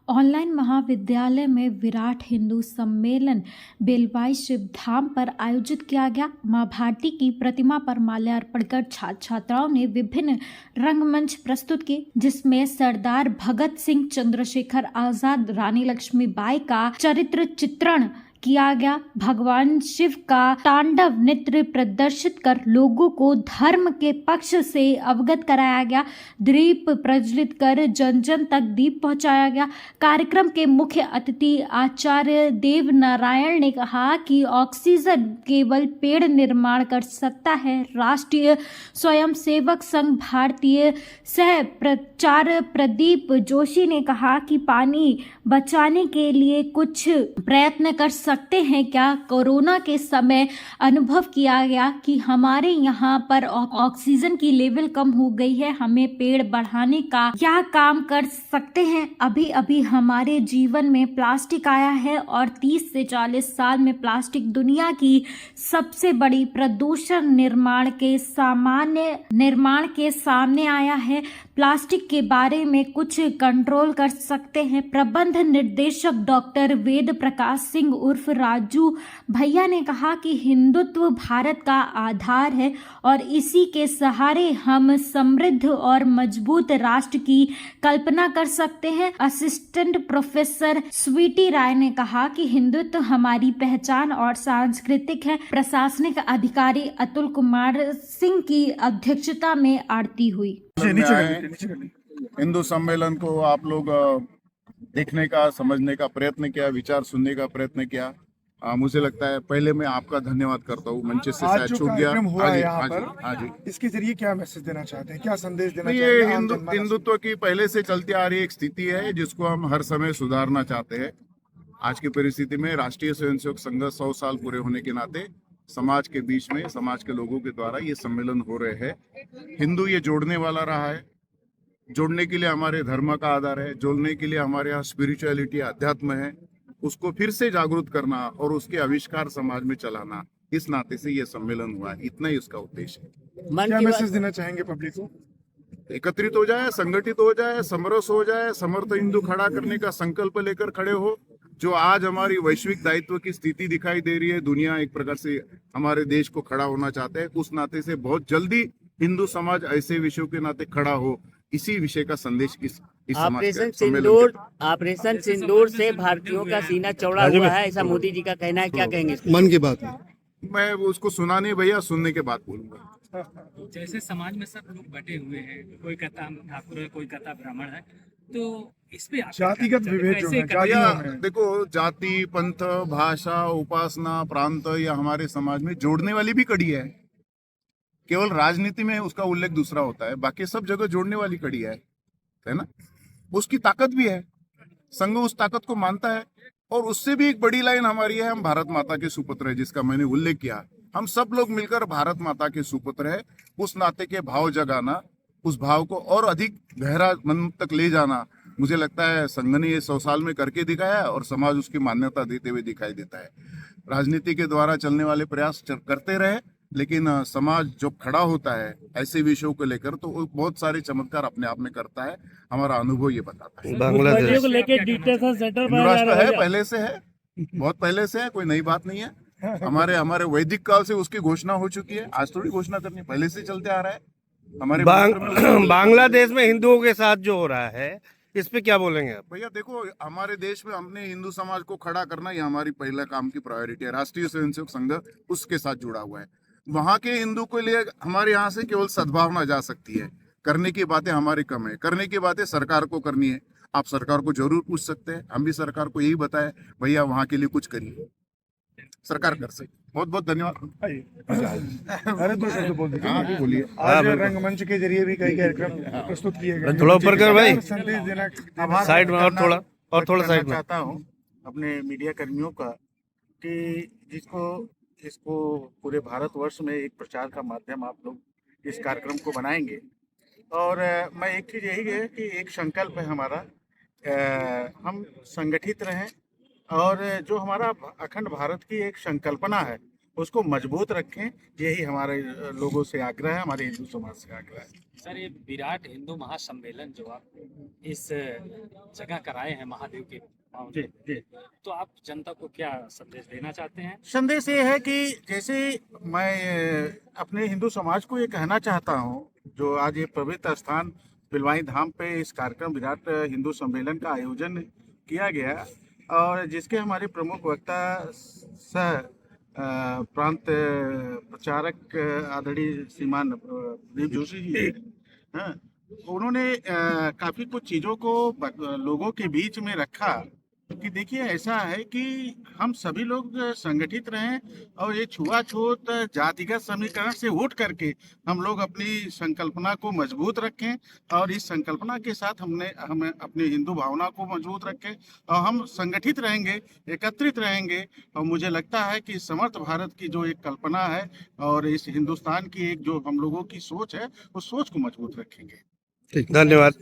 Online महाविद्यालय में विराट हिंदू सम्मेलन बेलवाई शिवधाम पर आयोजित किया गया। मां भारती की प्रतिमा पर माल्यार्पण कर छात्र छात्राओं ने विभिन्न रंगमंच प्रस्तुत किए, जिसमें सरदार भगत सिंह, चंद्रशेखर आजाद, रानी लक्ष्मीबाई का चरित्र चित्रण किया गया। भगवान शिव का तांडव नृत्य प्रदर्शित कर लोगों को धर्म के पक्ष से अवगत कराया गया। दीप प्रज्वलित कर जन जन तक दीप पहुंचाया गया। कार्यक्रम के मुख्य अतिथि आचार्य देव नारायण ने कहा कि ऑक्सीजन केवल पेड़ निर्माण कर सकता है। राष्ट्रीय स्वयंसेवक संघ भारतीय सह प्रचारक प्रदीप जोशी ने कहा कि पानी बचाने के लिए कुछ प्रयत्न कर सकते हैं क्या। कोरोना के समय अनुभव किया गया कि हमारे यहाँ पर ऑक्सीजन की लेवल कम हो गई है, हमें पेड़ बढ़ाने का क्या काम कर सकते हैं। अभी अभी हमारे जीवन में प्लास्टिक आया है और 30 से 40 साल में प्लास्टिक दुनिया की सबसे बड़ी प्रदूषण निर्माण के सामने आया है। प्लास्टिक के बारे में कुछ कंट्रोल कर सकते हैं। प्रबंध निर्देशक डॉक्टर वेद प्रकाश सिंह उर्फ राजू भैया ने कहा कि हिंदुत्व भारत का आधार है और इसी के सहारे हम समृद्ध और मजबूत राष्ट्र की कल्पना कर सकते हैं। असिस्टेंट प्रोफेसर स्वीटी राय ने कहा कि हिंदुत्व हमारी पहचान और सांस्कृतिक है। प्रशासनिक अधिकारी अतुल कुमार सिंह की अध्यक्षता में आरती हुई। हिंदू सम्मेलन को आप लोग देखने का, समझने का प्रयत्न किया, विचार सुनने का प्रयत्न किया। मुझे लगता है पहले मैं आपका धन्यवाद करता हूँ। मंच से शायद छूट गया। हाँ जी, इसके जरिए क्या मैसेज देना चाहते हैं, क्या संदेश देना चाहते ये हैं? हिंदुत्व की पहले से चलती आ रही एक स्थिति है जिसको हम हर समय सुधारना चाहते हैं। आज की परिस्थिति में राष्ट्रीय स्वयंसेवक संघ 100 साल पूरे होने के नाते समाज के बीच में, समाज के लोगों के द्वारा ये सम्मेलन हो रहे हैं। हिंदू ये जोड़ने वाला रहा है। जोड़ने के लिए हमारे धर्म का आधार है, जोड़ने के लिए हमारे यहाँ स्पिरिचुअलिटी, अध्यात्म है, उसको फिर से जागरूक करना और उसके आविष्कार समाज में चलाना, इस नाते से ये सम्मेलन हुआ है। इतना ही उसका उद्देश्य है। क्या मैसेज देना चाहेंगे पब्लिक को? एकत्रित हो जाए, संगठित हो जाए, समरस हो जाए, समर्थ हिंदू खड़ा करने का संकल्प लेकर खड़े हो। जो आज हमारी वैश्विक दायित्व की स्थिति दिखाई दे रही है, दुनिया एक प्रकार से हमारे देश को खड़ा होना चाहते हैं, उस नाते से बहुत जल्दी हिंदू समाज ऐसे विषयों के नाते खड़ा हो, इसी विषय का संदेश इस ऑपरेशन सिंदूर से भारतीयों का सीना चौड़ा हुआ है, ऐसा मोदी जी का कहना है। क्या कहेंगे? मन की बात है। मैं उसको सुना नहीं भैया, सुनने के बाद बोलूंगा। जैसे समाज में सब लोग बटे हुए हैं, कोई कहता ठाकुर है, कोई कहता ब्राह्मण है, तो इस पे जातिगत विभेद जो है, भैया देखो, जाति, पंथ, भाषा, उपासना, प्रांत या हमारे समाज में जोड़ने वाली भी कड़ी है। केवल राजनीति में उसका उल्लेख दूसरा होता है, बाकी सब जगह जोड़ने वाली कड़ी है ना। उसकी ताकत भी है, संघ उस ताकत को मानता है। और उससे भी एक बड़ी लाइन हमारी है, हम भारत माता के सुपुत्र है, जिसका मैंने उल्लेख किया। हम सब लोग मिलकर भारत माता के सुपुत्र है। उस नाते के भाव जगाना, उस भाव को और अधिक गहरा मन तक ले जाना, मुझे लगता है संघ ने ये 100 साल में करके दिखाया है और समाज उसकी मान्यता देते हुए दिखाई देता है। राजनीति के द्वारा चलने वाले प्रयास करते रहे, लेकिन समाज जब खड़ा होता है ऐसे विषयों को लेकर, तो वो बहुत सारे चमत्कार अपने आप में करता है। हमारा अनुभव ये बताता है। बांग्लादेश को लेके डिटेशन सेंटर राष्ट्र है, पहले से है, बहुत पहले से है, कोई नई बात नहीं है। हमारे वैदिक काल से उसकी घोषणा हो चुकी है, आज थोड़ी घोषणा करनी, पहले से चलते आ रहा है हमारे बांग्लादेश में हिंदुओं के साथ जो हो रहा है, इस पे क्या बोलेंगे आप? भैया देखो, हमारे देश में हमने हिंदू समाज को खड़ा करना, ये हमारी पहला काम की प्रायोरिटी है। राष्ट्रीय स्वयंसेवक संघ उसके साथ जुड़ा हुआ है। वहां के हिंदू के लिए हमारे यहाँ से केवल सद्भावना जा सकती है। करने की बातें हमारी कम है, करने की बातें सरकार को करनी है। आप सरकार को जरूर पूछ सकते हैं, हम भी सरकार को यही बताए, भैया वहां के लिए कुछ करिए, सरकार कर सकती। बहुत बहुत धन्यवाद। अरे दो शब्द बोल दीजिए। बोलिए। आज रंगमंच के जरिए भी कई कार्यक्रम प्रस्तुत किए गए। थोड़ा ऊपर कर भाई, संदेश देना साइड में, और थोड़ा साइड में चाहता हूँ अपने मीडिया कर्मियों का, कि इसको पूरे भारतवर्ष में एक प्रचार का माध्यम आप लोग इस कार्यक्रम को बनाएंगे। और मैं एक चीज़ यही है कि एक संकल्प है हमारा, हम संगठित रहें और जो हमारा अखंड भारत की एक संकल्पना है उसको मजबूत रखें। यही हमारे लोगों से आग्रह है, हमारे हिंदू समाज से आग्रह है। सर, ये विराट हिंदू महासम्मेलन जो आप इस जगह कराए हैं महादेव के पावन, जी जी। तो आप जनता को क्या संदेश देना चाहते हैं? संदेश ये है कि जैसे मैं अपने हिंदू समाज को ये कहना चाहता हूँ, जो आज ये पवित्र स्थान बिलवाई धाम पे इस कार्यक्रम विराट हिंदू सम्मेलन का आयोजन किया गया और जिसके हमारे प्रमुख वक्ता सह प्रांत प्रचारक आदरणीय श्रीमान प्रदीप जोशी जी हैं। हाँ, उन्होंने काफी कुछ चीजों को लोगों के बीच में रखा कि देखिए ऐसा है कि हम सभी लोग संगठित रहें और ये छुआछूत जातिगत समीकरण से उठ करके हम लोग अपनी संकल्पना को मजबूत रखें और इस संकल्पना के साथ हम अपनी हिंदू भावना को मजबूत रखें और हम संगठित रहेंगे, एकत्रित रहेंगे और मुझे लगता है कि समर्थ भारत की जो एक कल्पना है और इस हिंदुस्तान की एक जो हम लोगों की सोच है उस सोच को मजबूत रखेंगे। ठीक, धन्यवाद।